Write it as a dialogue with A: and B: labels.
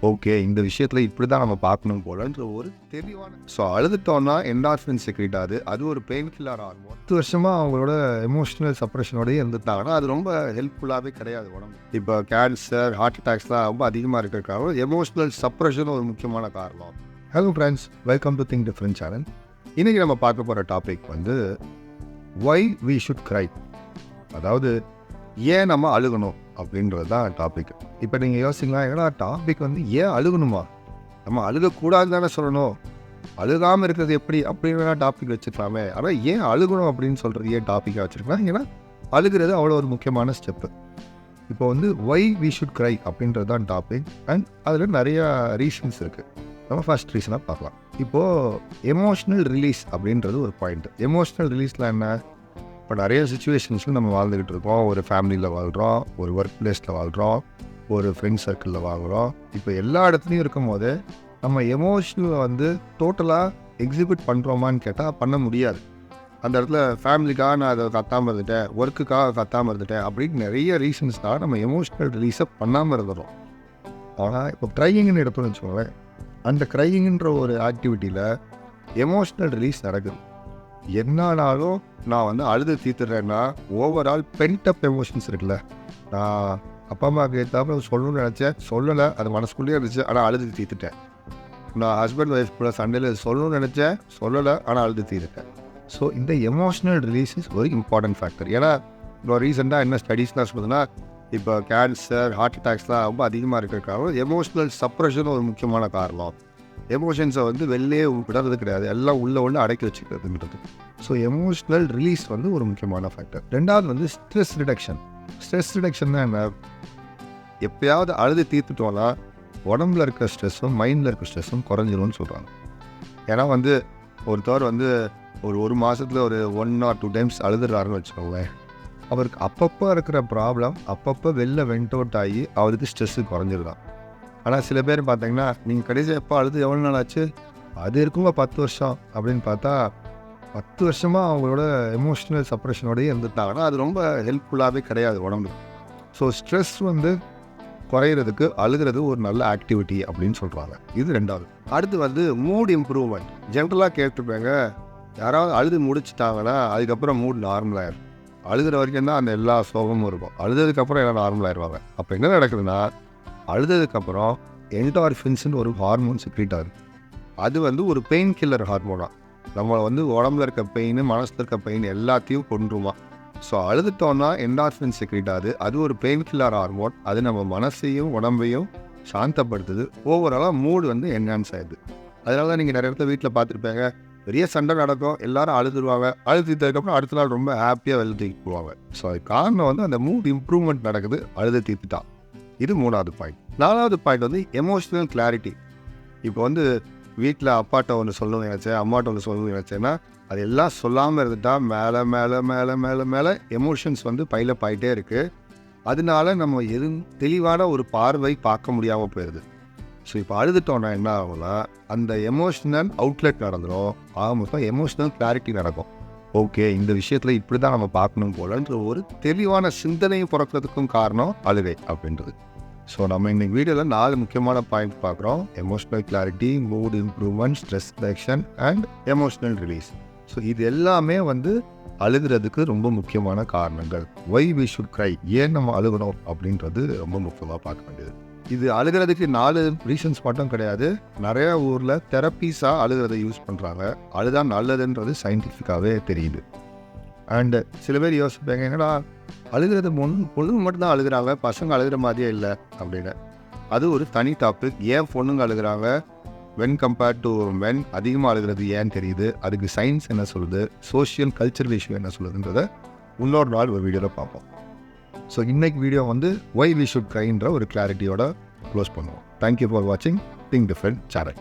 A: Okay, இந்த விஷயத்தில் இப்படி தான் நம்ம பார்க்கணும் போலன்ற ஒரு தெளிவான. ஸோ அழுதுட்டோன்னா என்டார்ஃபின் செக்ரேட் ஆகுது. அது ஒரு பெயின் கில்லர் ஹார்மோன். 10 வருஷமாக அவங்களோட எமோஷனல் சப்ரஷனோடய இருந்துட்டாங்கன்னா அது ரொம்ப ஹெல்ப்ஃபுல்லாகவே கிடையாது உடம்பு. இப்போ கேன்சர், ஹார்ட் அட்டாக்ஸ்லாம் ரொம்ப அதிகமாக இருக்கிறதுக்காக எமோஷனல் சப்ரஷன் ஒரு முக்கியமான காரணம். Hello friends, welcome to think different channel. இன்றைக்கி நம்ம பார்க்க போகிற டாபிக் வந்து வை வி ஷுட் க்ரை, அதாவது ஏன் நம்ம அழுகணும் அப்படின்றது தான் டாபிக். இப்போ நீங்கள் யோசிக்கலாம், ஏன்னா டாபிக் வந்து ஏன் அழுகணுமா, நம்ம அழுகக்கூடாது தானே சொல்லணும், அழுகாமல் இருக்கிறது எப்படி அப்படின்னு டாபிக் வச்சுருக்கலாமே. ஆனால் ஏன் அழுகணும் அப்படின்னு சொல்கிறது ஏன் டாப்பிக்காக வச்சுருக்கலாம், ஏன்னா அழுகிறது அவ்வளோ ஒரு முக்கியமான ஸ்டெப்பு. இப்போ வந்து ஒய் வி ஷுட் க்ரை அப்படின்றது தான் டாபிக். அண்ட் அதில் நிறையா ரீசன்ஸ் இருக்குது. நம்ம ஃபர்ஸ்ட் ரீசனாக பார்க்கலாம். இப்போது எமோஷ்னல் ரிலீஸ் அப்படின்றது ஒரு பாயிண்ட். எமோஷ்னல் ரிலீஸில் என்ன, இப்போ நிறைய சுச்சுவேஷன்ஸில் நம்ம வாழ்ந்துக்கிட்டு இருக்கோம். ஒரு ஃபேமிலியில் வாழ்கிறோம், ஒரு ஒர்க் பிளேஸில் வாழ்கிறோம், ஒரு ஃப்ரெண்ட் சர்க்கிளில் வாழ்கிறோம். இப்போ எல்லா இடத்துலையும் இருக்கும் போது நம்ம எமோஷனலை வந்து டோட்டலாக எக்ஸிக்யூட் பண்ணுறோமான்னு கேட்டால் பண்ண முடியாது. அந்த இடத்துல ஃபேமிலிக்காக நான் அதை கத்தாமல் இருந்துட்டேன், ஒர்க்குக்காக கத்தாமல் இருந்துட்டேன் அப்படின்னு நிறைய ரீசன்ஸ்க்காக நம்ம எமோஷ்னல் ரிலீஸை பண்ணாமல் இருந்துடும். ஆனால் இப்போ க்ரையிங்னு எடுத்தோம்னு வச்சுக்கோங்களேன், அந்த க்ரையிங்ன்ற ஒரு ஆக்டிவிட்டியில் எமோஷ்னல் ரிலீஸ் நடக்குது. என்னானாலும் நான் வந்து அழுது தீர்த்துறேன்னா ஓவரால் பென்டப் எமோஷன்ஸ் இருக்குல்ல. நான் அப்பா அம்மாவுக்கு ஏற்றாமல் சொல்லணும்னு நினச்சேன், சொல்லலை, அது மனசுக்குள்ளேயே இருந்துச்சு, ஆனால் அழுது தீர்த்துட்டேன். நான் ஹஸ்பண்ட் ஒய்ஃப் கூட சண்டையில் சொல்லணும்னு நினச்சேன், சொல்லலை, ஆனால் அழுது தீர்த்துட்டேன். ஸோ இந்த எமோஷ்னல் ரிலீஸ் இஸ் ஒரு இம்பார்ட்டன்ட் ஃபேக்டர். ஏன்னா இப்போ ரீசெண்டாக என்ன ஸ்டடீஸ்லாம் சொல்லுதுன்னா, இப்போ கேன்சர், ஹார்ட் அட்டாக்ஸ்லாம் ரொம்ப அதிகமாக இருக்கிறதுக்காக எமோஷ்னல் சப்ரஷன் ஒரு முக்கியமான காரணம். எமோஷன்ஸை வந்து வெளியே விடுறது கிடையாது, எல்லாம் உள்ள அடக்கி வச்சுக்கிறதுங்கிறது. ஸோ எமோஷ்னல் ரிலீஸ் வந்து ஒரு முக்கியமான ஃபேக்டர். ரெண்டாவது வந்து ஸ்ட்ரெஸ் ரிடக்ஷன். ஸ்ட்ரெஸ் ரிடக்ஷன்னா என்ன, எப்போயாவது அழுது தீர்த்துட்டோன்னா உடம்புல இருக்க ஸ்ட்ரெஸ்ஸும் மைண்டில் இருக்க ஸ்ட்ரெஸ்ஸும் குறைஞ்சிரும்னு சொல்கிறாங்க. ஏன்னா வந்து ஒருத்தவர் வந்து ஒரு மாதத்தில் ஒரு 1 or 2 times அழுதுறாருன்னு வச்சுக்கோங்களேன், அவருக்கு அப்பப்போ இருக்கிற ப்ராப்ளம் அப்பப்போ வெளில வெண்ட் அவுட் ஆகி அவருக்கு ஸ்ட்ரெஸ்ஸு குறைஞ்சிருதான். ஆனால் சில பேர் பார்த்தீங்கன்னா, நீங்கள் கடைசி எப்போ அழுது எவ்வளோ நாள் ஆச்சு, அது இருக்குங்க 10 வருஷம் அப்படின்னு பார்த்தா 10 வருஷமாக அவங்களோட எமோஷ்னல் சப்ரஷனோடய இருந்துட்டாங்கன்னா அது ரொம்ப ஹெல்ப்ஃபுல்லாகவே கிடையாது உடம்புக்கு. ஸோ ஸ்ட்ரெஸ் வந்து குறையிறதுக்கு அழுகிறது ஒரு நல்ல ஆக்டிவிட்டி அப்படின்னு சொல்கிறாங்க. இது ரெண்டாவது. அடுத்து வந்து மூட் இம்ப்ரூவ்மெண்ட். ஜென்ரலாக கேட்டுருப்பாங்க, யாராவது அழுது முடிச்சுட்டாங்கன்னா அதுக்கப்புறம் மூட் நார்மலாகிடும். அழுகிற வரைக்கும் தான் அந்த எல்லா சோகமும் இருக்கும், அழுதுக்கப்புறம் எல்லாம் நார்மலாகிடுவாங்க. அப்போ என்ன நடக்குதுன்னா, அழுததுக்கப்புறம் என்டார்ஃபின்ஸ்னு ஒரு ஹார்மோன் செக்ரேட் ஆகுது. அது வந்து ஒரு பெயின் கில்லர் ஹார்மோனாக நம்மளை வந்து உடம்புல இருக்க பெயின், மனசில் இருக்க பெயின் எல்லாத்தையும் கொண்டுருமா. ஸோ அழுதுட்டோன்னா என்டார்ஃபின் செக்ரேட் ஆகுது. அது ஒரு பெயின் கில்லர் ஹார்மோன். அது நம்ம மனசையும் உடம்பையும் சாந்தப்படுத்துது. ஓவராலாக மூடு வந்து என்ஹான்ஸ் ஆகிடுது. அதனால தான் நீங்கள் நிறைய இடத்துல வீட்டில் பார்த்துருப்பாங்க, பெரிய சண்டை நடக்கும், எல்லாரும் அழுதுருவாங்க, அழுதுட்டதுக்கப்புறம் அடுத்த நாள் ரொம்ப ஹாப்பியாக வெளில தூக்கிட்டு போவாங்க. ஸோ அது காரணம் வந்து அந்த மூட் இம்ப்ரூவ்மெண்ட் நடக்குது அழுது தீர்த்துட்டா. இது மூணாவது பாயிண்ட். நாலாவது பாயிண்ட் வந்து எமோஷ்னல் கிளாரிட்டி. இப்போ வந்து வீட்டில் அப்பாட்ட ஒன்று சொல்லணும்னு நினச்சேன், அம்மாட்ட ஒன்று சொல்லணும்னு நினச்சேன்னா அது எல்லாம் சொல்லாமல் இருந்துட்டால் மேலே மேலே மேலே மேலே மேலே எமோஷன்ஸ் வந்து பைலப் ஆகிட்டே இருக்குது. அதனால நம்ம எதுவும் தெளிவான ஒரு பார்வை பார்க்க முடியாமல் போயிடுது. ஸோ இப்போ அழுதுட்டோன்னா என்ன ஆகும்னா, அந்த எமோஷ்னல் அவுட்லெட் நடந்துடும். மொத்தம் எமோஷ்னல் கிளாரிட்டி நடக்கும். ஓகே, இந்த விஷயத்தில் இப்படி தான் நம்ம பார்க்கணும் போலன்ற ஒரு தெளிவான சிந்தனையும் பிறக்கிறதுக்கும் காரணம் அழுகை அப்படின்றது. ஸோ நம்ம இன்றைக்கி வீடியோவில் 4 முக்கியமான பாயிண்ட் பார்க்குறோம். Emotional clarity, mood improvement, stress reduction and emotional release. So இது எல்லாமே வந்து அழுகிறதுக்கு ரொம்ப முக்கியமான காரணங்கள். ஒய் வி ஷுட் க்ரை, ஏன் நம்ம அழுகணும் அப்படின்றது ரொம்ப முக்கியமாக பார்க்க வேண்டியது. இது அழுகிறதுக்கு 4 ரீசன்ஸ் மட்டும் கிடையாது. நிறைய ஊரில் தெரப்பீஸாக அழுகிறத யூஸ் பண்ணுறாங்க. அழுதான் நல்லதுன்றது சயின்டிஃபிக்காகவே தெரியுது. அண்டு சில பேர் யோசிப்பாங்க, என்னடா அழுகிறது பொண்ணுங்க மட்டும்தான் அழுகிறாங்க, பசங்க அழுகிற மாதிரியே இல்லை அப்படின்னு. அது ஒரு தனி டாபிக். ஏன் பொண்ணுங்க அழுகிறாங்க, வென் கம்பேர்ட் டு மென் அதிகமாக அழுகிறது ஏன் தெரியுது, அதுக்கு சயின்ஸ் என்ன சொல்லுது, சோஷியல் கல்ச்சரல் இஷ்யூ என்ன சொல்லுதுன்றதை இன்னொரு நாள் ஒரு வீடியோவில் பார்ப்போம். ஸோ இன்னைக்கு வீடியோ வந்து ஒய் வி ஷுட் க்ரைன்ற ஒரு கிளாரிட்டியோட க்ளோஸ் பண்ணுவோம். தேங்க்யூ ஃபார் வாட்சிங் திங்க் டிஃப்ரெண்ட் சேனல்.